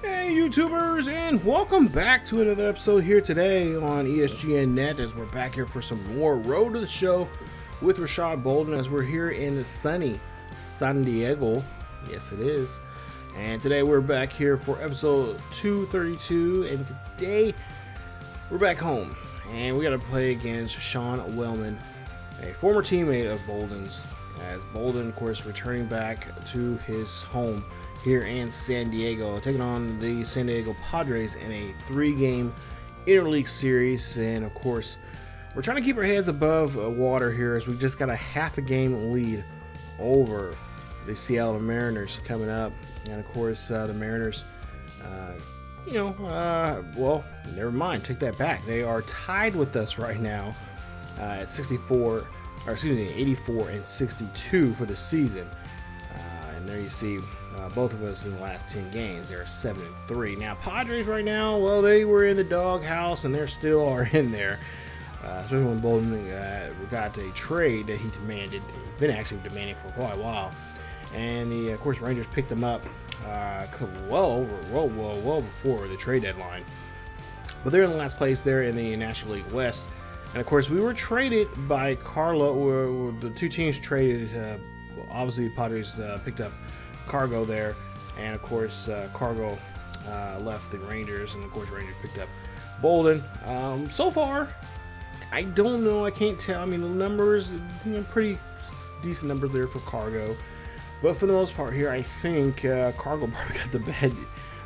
Hey YouTubers, and welcome back to another episode here today on ESGNet as we're back here for some more Road to the Show with Rashad Bolden as we're here in the sunny San Diego. Yes it is. And today we're back here for episode 232, and today we're back home and we got to play against Sean Wellman, a former teammate of Bolden's, as Bolden of course returning back to his home here in San Diego, taking on the San Diego Padres in a 3-game interleague series. And of course, we're trying to keep our heads above water here as we just got a half a game lead over the Seattle Mariners coming up. And of course, the Mariners, well, never mind, take that back. They are tied with us right now at 84 and 62 for the season. And there you see both of us in the last 10 games. They're 7-3. Now, Padres right now, well, they were in the doghouse and they still are in there. Especially when Bolden got a trade that he demanded. He's been actually demanding for quite a while. And the, of course, Rangers picked him up well before the trade deadline. But they're in the last place there in the National League West. And of course, we were traded by the two teams traded. Obviously, the Padres picked up Cargo there, and of course Cargo left the Rangers, and of course Rangers picked up Bolden. So far, I don't know. I can't tell. I mean, the numbers, pretty decent numbers there for Cargo, but for the most part here, I think Cargo probably got the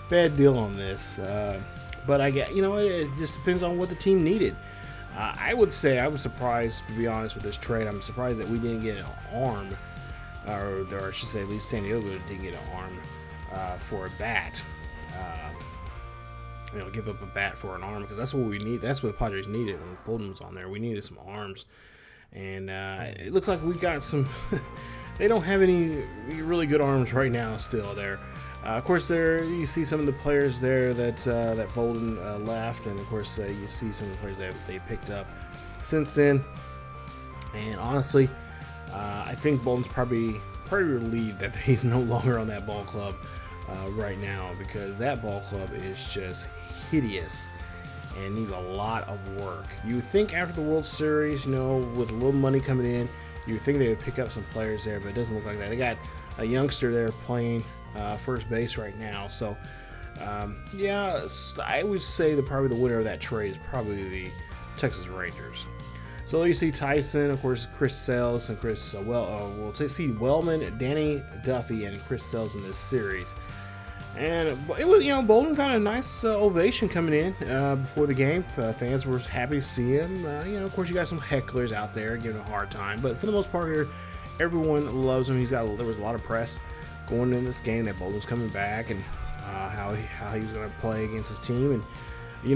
bad deal on this. But I get, it just depends on what the team needed. I would say I was surprised, to be honest, with this trade. I'm surprised that we didn't get an arm. Or I should say, at least San Diego didn't get an arm for a bat. Give up a bat for an arm, because that's what we need. That's what the Padres needed when Bolden was on there. We needed some arms, and it looks like we got some. They don't have any really good arms right now. Still there. Of course, there you see some of the players there that Bolden left, and of course you see some of the players that they picked up since then. And honestly, I think Bolden's probably relieved that he's no longer on that ball club right now, because that ball club is just hideous and needs a lot of work. You would think after the World Series, with a little money coming in, you would think they would pick up some players there, but it doesn't look like that. They got a youngster there playing first base right now. So, yeah, I would say probably the winner of that trade is probably the Texas Rangers. So you see Tyson, of course, Chris Sales, and we'll see Wellman, Danny Duffy, and Chris Sales in this series. And it was, Bolden got a nice ovation coming in before the game. Fans were happy to see him. Of course, you got some hecklers out there giving him a hard time, but for the most part here, everyone loves him. There was a lot of press going in this game that Bolden's coming back, and how he was going to play against his team. And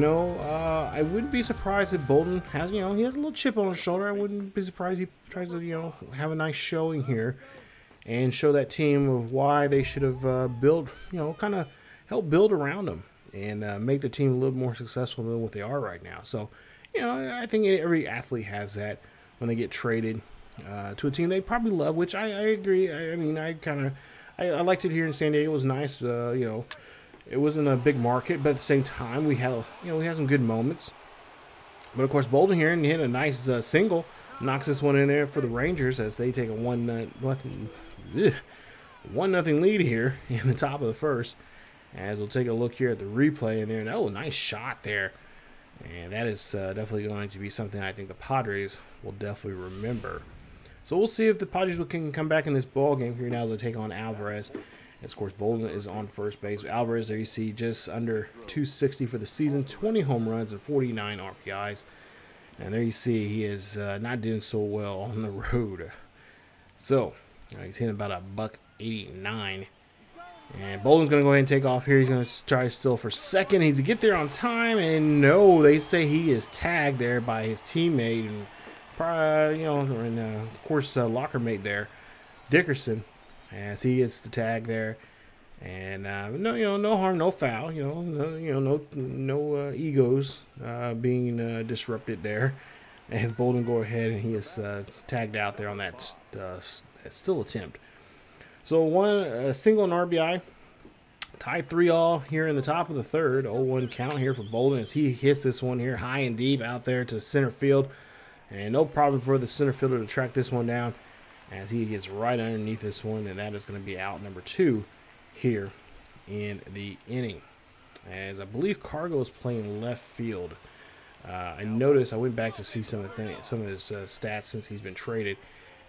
I wouldn't be surprised if Bolden has, he has a little chip on his shoulder. I wouldn't be surprised he tries to, have a nice showing here and show that team of why they should have built, kind of help build around them and make the team a little more successful than what they are right now. So, I think every athlete has that when they get traded to a team they probably love, which I agree. I liked it here in San Diego. It was nice, It wasn't a big market, but at the same time, we had some good moments. But of course, Bolden here and hit a nice single, knocks this one in there for the Rangers as they take a 1-0 lead here in the top of the first. As we'll take a look here at the replay in there, and oh, nice shot there, and that is definitely going to be something I think the Padres will definitely remember. So we'll see if the Padres can come back in this ball game here now as they take on Alvarez. Of course, Bolden is on first base. Alvarez, there you see, just under 260 for the season, 20 home runs and 49 RBIs. And there you see he is not doing so well on the road. So, he's hitting about a $189. And Bolden's going to go ahead and take off here. He's going to try still for second. He's to get there on time. And no, they say he is tagged there by his teammate. And, of course, locker mate there, Dickerson, as he gets the tag there. And no harm, no foul. No egos being disrupted there. As Bolden go ahead and he is tagged out there on that still attempt. So a single and RBI Tie 3-all here in the top of the third. 0-1 count here for Bolden as he hits this one here high and deep out there to center field. And no problem for the center fielder to track this one down as he gets right underneath this one. And that is going to be out number 2 here in the inning. As I believe Cargo is playing left field. I noticed, I went back to see some of his stats since he's been traded.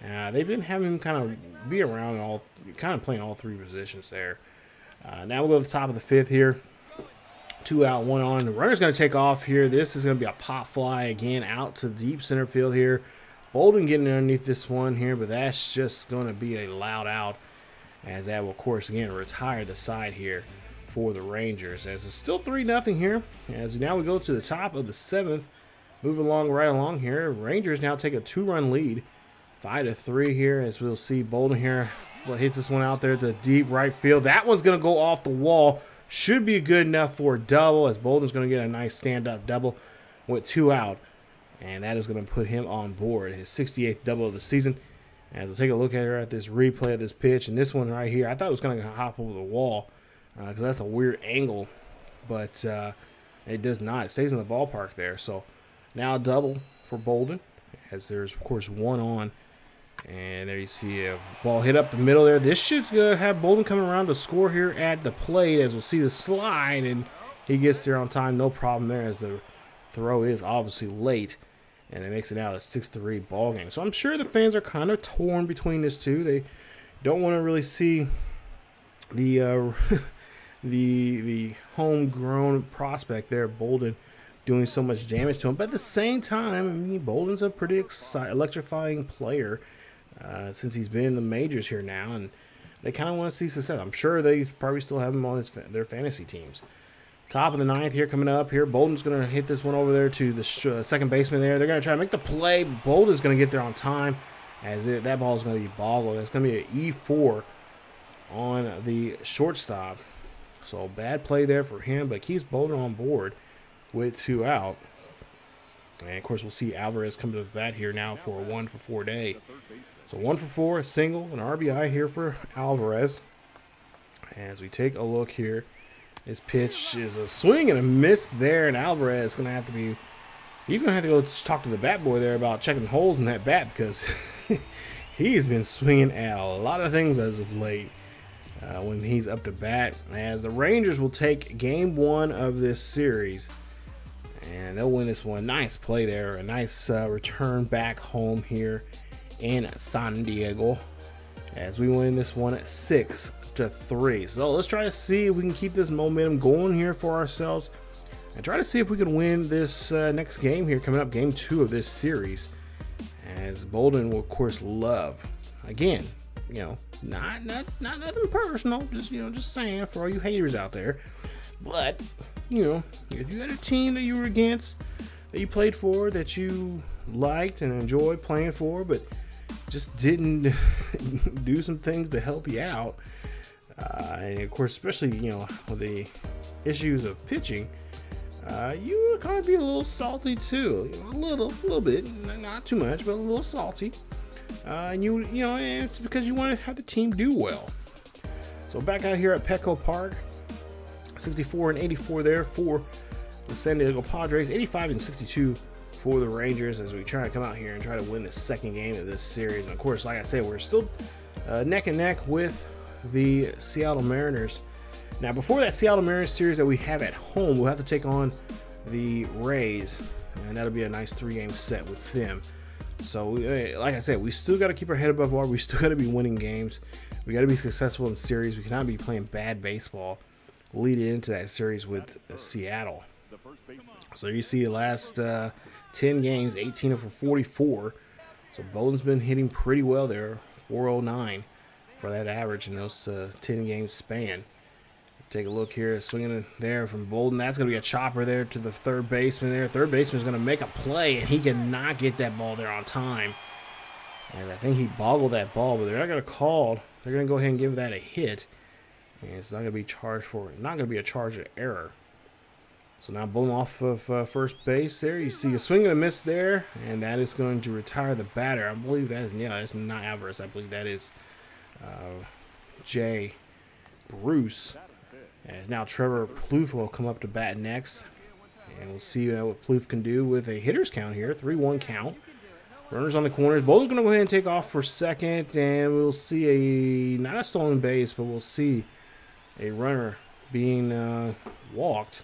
They've been having him kind of be around and kind of playing all 3 positions there. Now we'll go to the top of the 5th here. 2 out, 1 on. The runner's going to take off here. This is going to be a pop fly again out to deep center field here. Bolden getting underneath this one here, but that's just going to be a loud out as that will, of course, again, retire the side here for the Rangers. As it's still 3-0 here. As now we go to the top of the 7th. Moving along right along here. Rangers now take a 2-run lead. 5-3 here as we'll see Bolden here hits this one out there to deep right field. That one's going to go off the wall. Should be good enough for a double as Bolden's going to get a nice stand-up double with 2 out. And that is going to put him on board. His 68th double of the season. As we'll take a look at this replay of this pitch. And this one right here, I thought it was going to hop over the wall because that's a weird angle. But it does not. It stays in the ballpark there. So now a double for Bolden as there's, of course, 1 on. And there you see a ball hit up the middle there. This should have Bolden coming around to score here at the plate as we'll see the slide. And he gets there on time. No problem there as the throw is obviously late. And it makes it out a 6-3 ball game. So I'm sure the fans are kind of torn between these two. They don't want to really see the the homegrown prospect there, Bolden, doing so much damage to him. But at the same time, I mean, Bolden's a pretty electrifying player since he's been in the majors here now, and they kind of want to see success. I'm sure they probably still have him on their fantasy teams. Top of the 9th here coming up here. Bolden's going to hit this one over there to the second baseman there. They're going to try to make the play. Bolden's going to get there on time as that ball is going to be boggled. It's going to be an E4 on the shortstop. So bad play there for him, but keeps Bolden on board with 2 out. And, of course, we'll see Alvarez come to the bat here now for a 1-for-4 day. So 1-for-4, a single, an RBI here for Alvarez. As we take a look here, his pitch is a swing and a miss there, and Alvarez is going to have to be – he's going to have to go talk to the bat boy there about checking holes in that bat because he's been swinging at a lot of things as of late when he's up to bat. As the Rangers will take game 1 of this series, and they'll win this one. Nice play there, a nice return back home here in San Diego as we win this one at 6-3. So let's try to see if we can keep this momentum going here for ourselves and try to see if we can win this next game here coming up, game 2 of this series. As Bolden will, of course, love, again, you know, not nothing personal, just saying for all you haters out there. But, you know, if you had a team that you were against, that you played for, that you liked and enjoyed playing for, but just didn't do some things to help you out, and of course, especially, you know, with the issues of pitching, you would kind of be a little salty too, you know, a little bit, not too much, but a little salty. And you know, it's because you want to have the team do well. So back out here at Petco Park, 64-84 there for the San Diego Padres, 85-62 for the Rangers as we try to come out here and try to win the second game of this series. And of course, like I said, we're still neck and neck with the Seattle Mariners. Now, before that Seattle Mariners series that we have at home, we'll have to take on the Rays, and that'll be a nice 3-game set with them. So, like I said, we still got to keep our head above water. We still got to be winning games. We got to be successful in the series. We cannot be playing bad baseball leading into that series with Seattle. So you see the last 10 games, 18 for 44. So Bolden's been hitting pretty well there, 409 for that average in those 10-game span. Take a look here, swinging there from Bolden. That's going to be a chopper there to the third baseman there. Third baseman's going to make a play, and he cannot get that ball there on time. And I think he boggled that ball, but they're not going to call. They're going to go ahead and give that a hit. And it's not going to be charged for it. Not going to be a charge of error. So now Bolden off of first base there. You see a swing and a miss there, and that is going to retire the batter. I believe that is, yeah, that's not Alvarez. I believe that is Jay Bruce. As now Trevor Plouffe will come up to bat next. And we'll see what Plouffe can do with a hitter's count here. 3-1 count. Runners on the corners. Bolden's going to go ahead and take off for second. And we'll see not a stolen base, but we'll see a runner being walked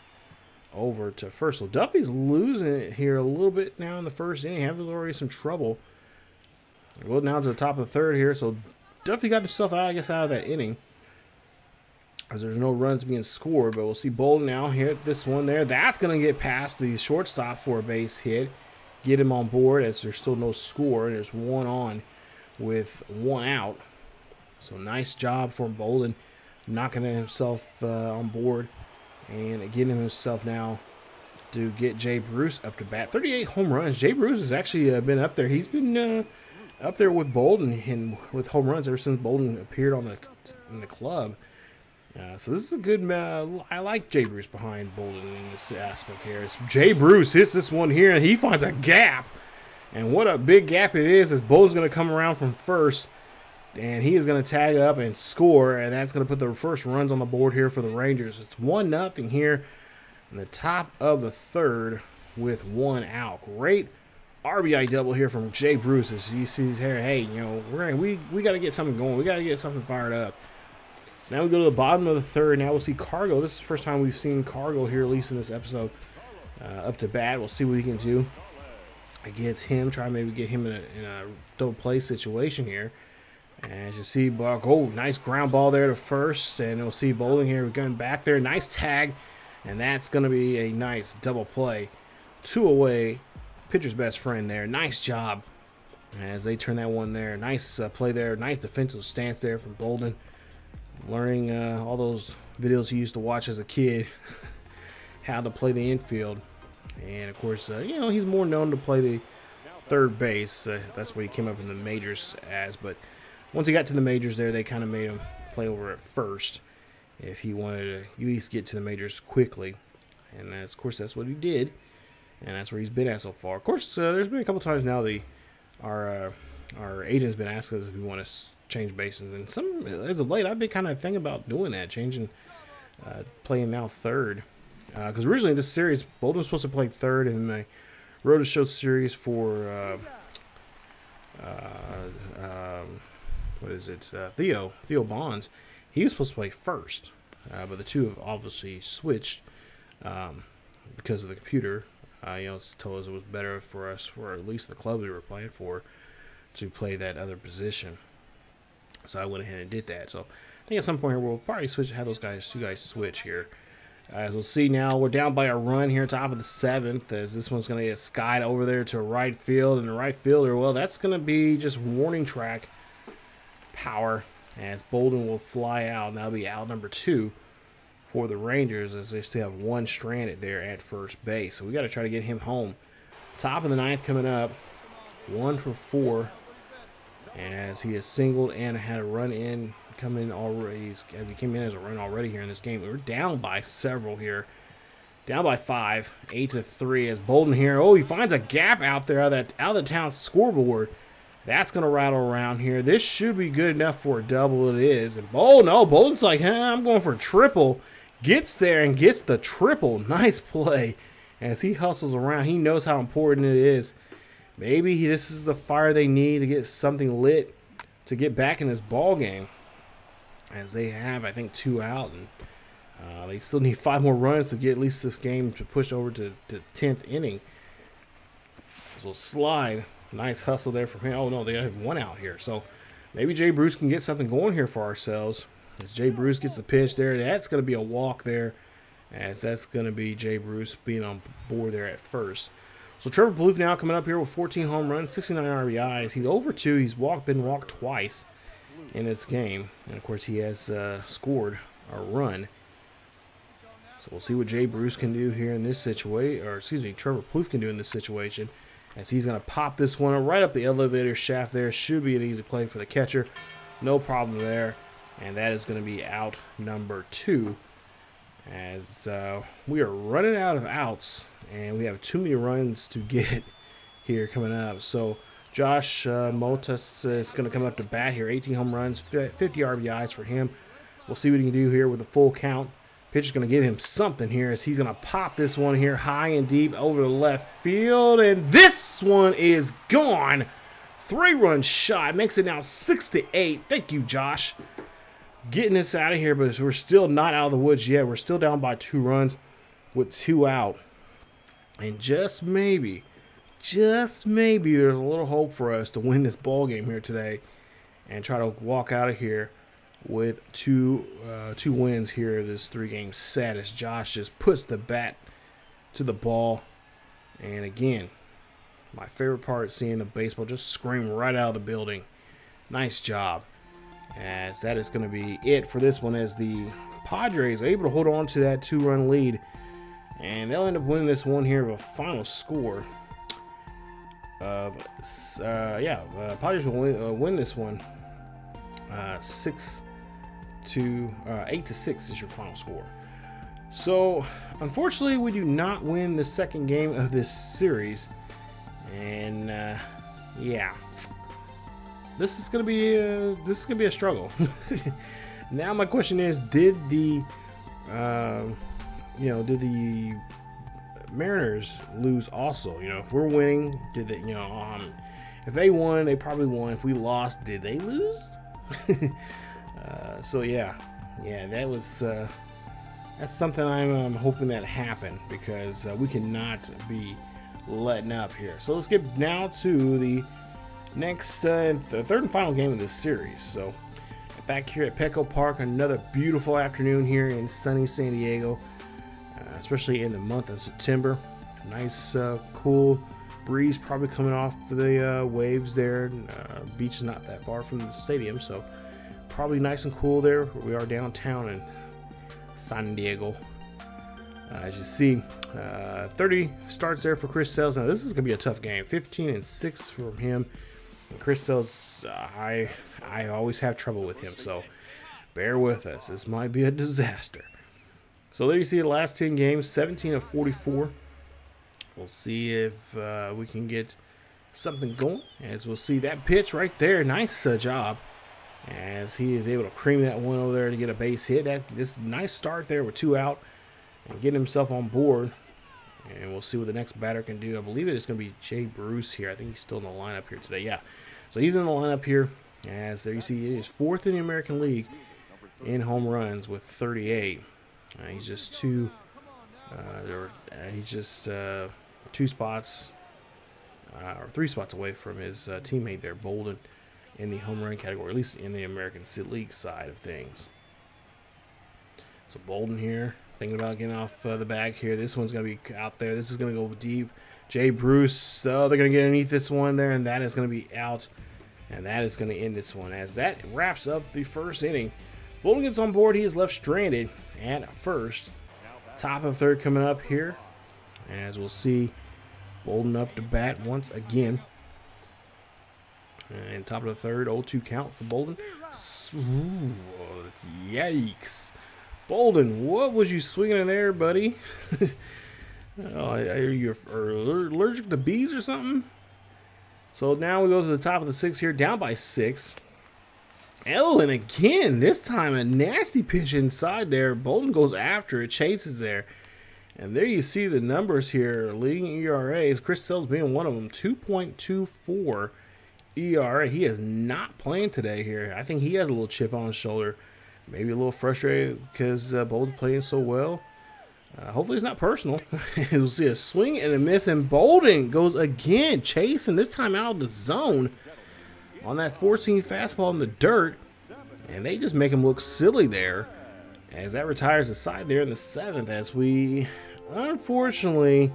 over to first. So Duffy's losing it here a little bit now in the first inning. Having already some trouble. Well, now to the top of the third here. So Duffy got himself out, I guess, out of that inning, as there's no runs being scored. But we'll see Bolden now hit this one there. That's going to get past the shortstop for a base hit. Get him on board as there's still no score. There's one on with one out. So nice job for Bolden knocking himself on board and getting himself now to get Jay Bruce up to bat. 38 home runs. Jay Bruce has actually been up there. He's been up there with Bolden and with home runs ever since Bolden appeared in the club. So this is a good. I like Jay Bruce behind Bolden in this aspect here. So Jay Bruce hits this one here, and he finds a gap. And what a big gap it is, as Bolden's going to come around from first, and he is going to tag up and score, and that's going to put the first runs on the board here for the Rangers. It's 1-0 here in the top of the third with one out. Great RBI double here from Jay Bruce as he sees here. Hey, you know, we got to get something going. We got to get something fired up. So now we go to the bottom of the third. Now we'll see Cargo. This is the first time we've seen Cargo here, at least in this episode, up to bat. We'll see what he can do against him. Try maybe get him in a double play situation here. As you see, Buck, oh, nice ground ball there to first. And we'll see Bolden here going back there. Nice tag. And that's going to be a nice double play. 2 away. Pitcher's best friend there. Nice job as they turn that one there. Nice play there. Nice defensive stance there from Bolden. Learning all those videos he used to watch as a kid, how to play the infield. And of course, you know, he's more known to play the third base. That's what he came up in the majors as. But once he got to the majors there, they kind of made him play over at first if he wanted to at least get to the majors quickly. And of course, that's what he did. And that's where he's been at so far. Of course, there's been a couple times now our agent's been asking us if we want to change bases, and some as of late I've been kind of thinking about doing that, changing, playing now third, because originally this series Bolden was supposed to play third in the Road to Show series for what is it, Theo Bonds. He was supposed to play first, but the two have obviously switched because of the computer. You know, it's told us it was better for us, for at least the club we were playing for, to play that other position. So I went ahead and did that. So I think at some point here we'll probably have those two guys switch here. As we'll see now, we're down by a run here, top of the 7th, as this one's going to get skied over there to right field. And the right fielder, well, that's going to be just warning track power, as Bolden will fly out. And that'll be out number 2 for the Rangers, as they still have one stranded there at first base. So we got to try to get him home. Top of the 9th coming up, 1 for 4. As he has singled and had a run in come in already, as he came in as a run already here in this game. We're down by several here, down by 5, 8-3. As Bolden here, oh, he finds a gap out there out of the town scoreboard. That's gonna rattle around here. This should be good enough for a double. It is, and Bolden's like, I'm going for a triple. Gets there and gets the triple. Nice play as he hustles around. He knows how important it is. Maybe this is the fire they need to get something lit to get back in this ball game, as they have, I think, 2 out, and they still need 5 more runs to get at least this game to push over to 10th inning. So slide, nice hustle there from him. Oh no, they have 1 out here, so maybe Jay Bruce can get something going here for ourselves. As Jay Bruce gets the pitch there, that's going to be a walk there, as that's going to be Jay Bruce being on board there at first. So Trevor Plouffe now coming up here with 14 home runs, 69 RBIs. He's over 2. He's been walked twice in this game. And, of course, he has scored a run. So we'll see what Jay Bruce can do here in this situation. Or, excuse me, Trevor Plouffe can do in this situation. As he's going to pop this one right up the elevator shaft there. Should be an easy play for the catcher. No problem there. And that is going to be out number 2. As we are running out of outs, and we have too many runs to get here coming up. So Josh Motas is going to come up to bat here. 18 home runs, 50 RBIs for him. We'll see what he can do here with a full count Pitch is going to give him something here as he's going to pop this one here high and deep over the left field. And this one is gone. 3-run shot. Makes it now 6-8. Thank you, Josh. Getting this out of here, but we're still not out of the woods yet. We're still down by 2 runs with 2 out. And just maybe, there's a little hope for us to win this ball game here today and try to walk out of here with two wins here, this 3-game set, as Josh just puts the bat to the ball. And again, my favorite part, seeing the baseball just scream right out of the building. Nice job. As that is going to be it for this one, as the Padres are able to hold on to that 2-run lead. And they'll end up winning this one here with a final score of, Padres will win this one 8-6 is your final score. So, unfortunately, we do not win the second game of this series. And, yeah. This is gonna be a struggle. Now my question is, did the Mariners lose also? If we're winning, did they? If they won, they probably won. If we lost, did they lose? So yeah, that's something I'm hoping that happened, because we cannot be letting up here. So let's get now to the next the third and final game of this series. So back here at Petco Park, another beautiful afternoon here in sunny San Diego, especially in the month of September. Nice cool breeze probably coming off the waves there. Beach is not that far from the stadium, so probably nice and cool there. We are downtown in San Diego. As you see, 30 starts there for Chris Sales. Now this is going to be a tough game. 15-6 from him. And Chris Sales, I always have trouble with him, so bear with us. This might be a disaster. So there you see the last 10 games, 17 of 44. We'll see if we can get something going, as we'll see that pitch right there. Nice job, as he is able to cream that one over there to get a base hit. This nice start there with 2 out and getting himself on board. And we'll see what the next batter can do. I believe it is going to be Jay Bruce here. I think he's still in the lineup here today. Yeah, so he's in the lineup here. As there you see, he is 4th in the American League in home runs with 38. He's just 2 spots or 3 spots away from his teammate there, Bolden, in the home run category, at least in the American League side of things. So Bolden here, thinking about getting off the bag here. This one's going to be out there. This is going to go deep. Jay Bruce, they're going to get underneath this one there, and that is going to be out. And that is going to end this one, as that wraps up the first inning. Bolden gets on board. He is left stranded at first. Top of third coming up here, as we'll see Bolden up to bat once again. And top of the third, 0-2 count for Bolden. Ooh, yikes. Bolden, what was you swinging in there, buddy? Are you allergic to bees or something? So now we go to the top of the 6th here, down by 6. Oh, and again, this time a nasty pitch inside there. Bolden goes after it, chases there. And there you see the numbers here, leading ERAs. Chris Sales being one of them, 2.24 ERA. He is not playing today here. I think he has a little chip on his shoulder. Maybe a little frustrated because Bolden's playing so well. Hopefully it's not personal. We'll see a swing and a miss, and Bolden goes again, chasing, this time out of the zone on that 14 fastball in the dirt. And they just make him look silly there, as that retires the side there in the 7th, as we unfortunately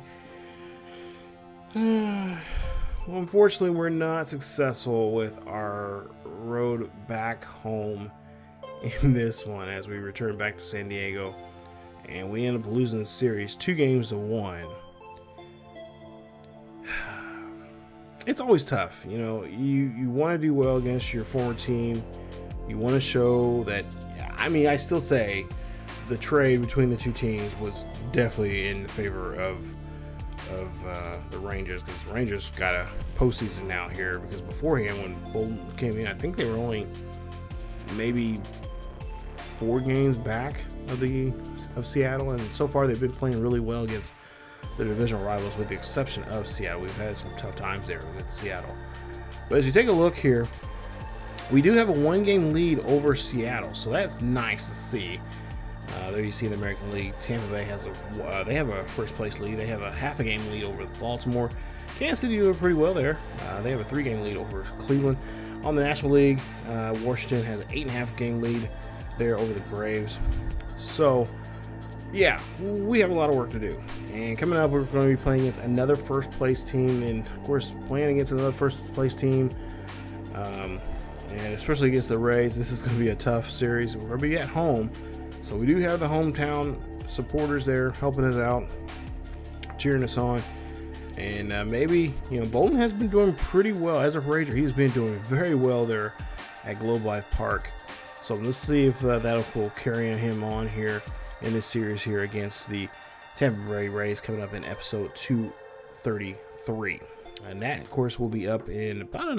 we're not successful with our road back home in this one, as we return back to San Diego, and we end up losing the series 2-1. It's always tough, you want to do well against your former team. You want to show that. I mean, I still say the trade between the two teams was definitely in favor of the Rangers, because the Rangers got a postseason now here, because beforehand when Bolden came in, I think they were only maybe 4 games back of Seattle, and so far they've been playing really well against the divisional rivals, with the exception of Seattle. We've had some tough times there with Seattle. But as you take a look here, we do have a 1-game lead over Seattle, so that's nice to see. There you see in the American League, Tampa Bay has they have a first place lead. They have a half a game lead over Baltimore. Kansas City doing pretty well there. They have a 3-game lead over Cleveland. On the National League, Washington has an 8.5 game lead there over the Braves. So yeah, we have a lot of work to do. And coming up, we're going to be playing against another first place team, and of course playing against another first place team, and especially against the Rays. This is going to be a tough series. We're going to be at home, so we do have the hometown supporters there helping us out, cheering us on. And maybe, you know, Bolden has been doing pretty well as a Ranger. He's been doing very well there at Globe Life Park. So let's see if that will carry him on here in this series here against the Tampa Bay Rays, coming up in episode 233. And that, of course, will be up in about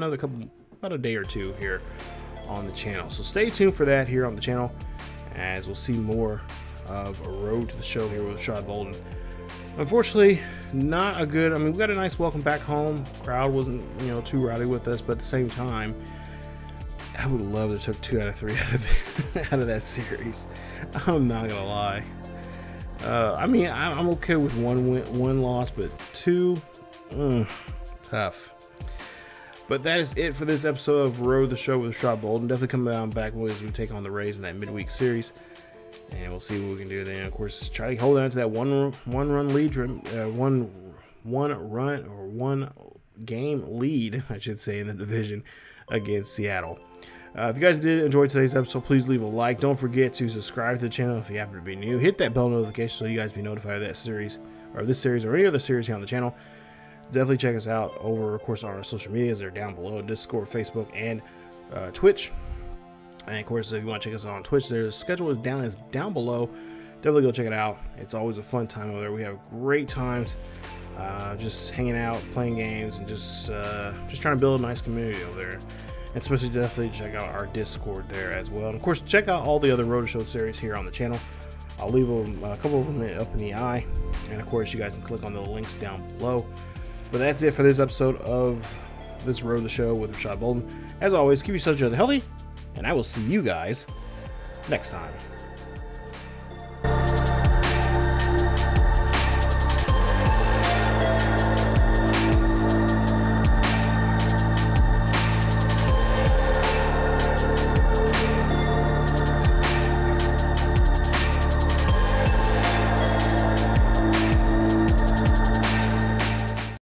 a day or two here on the channel. So stay tuned for that here on the channel, as we'll see more of a road to the show here with Rashad Bolden. Unfortunately, not a good. I mean, we got a nice welcome back home. Crowd wasn't, you know, too rowdy with us, but at the same time, I would love to took 2 out of 3 out of that series. I'm not gonna lie. I mean, I'm okay with one loss, but 2, tough. But that is it for this episode of Road the Show with Rashad Bolden. Definitely coming down back as we take on the Rays in that midweek series, and we'll see what we can do then. Of course, try to hold on to that one game lead, I should say, in the division against Seattle. If you guys did enjoy today's episode, please leave a like. Don't forget to subscribe to the channel if you happen to be new. Hit that bell notification so you guys be notified of that series, or this series, or any other series here on the channel. Definitely check us out over, of course, on our social medias. They're down below: Discord, Facebook, and Twitch. And of course, if you want to check us out on Twitch, their schedule is down below. Definitely go check it out. It's always a fun time over there. We have great times, just hanging out, playing games, and just trying to build a nice community over there. And especially definitely check out our Discord there as well. And of course, check out all the other Road to Show series here on the channel. I'll leave a couple of them up in the eye, and of course, you guys can click on the links down below. But that's it for this episode of this Road to the Show with Rashad Bolden. As always, keep yourselves healthy, and I will see you guys next time.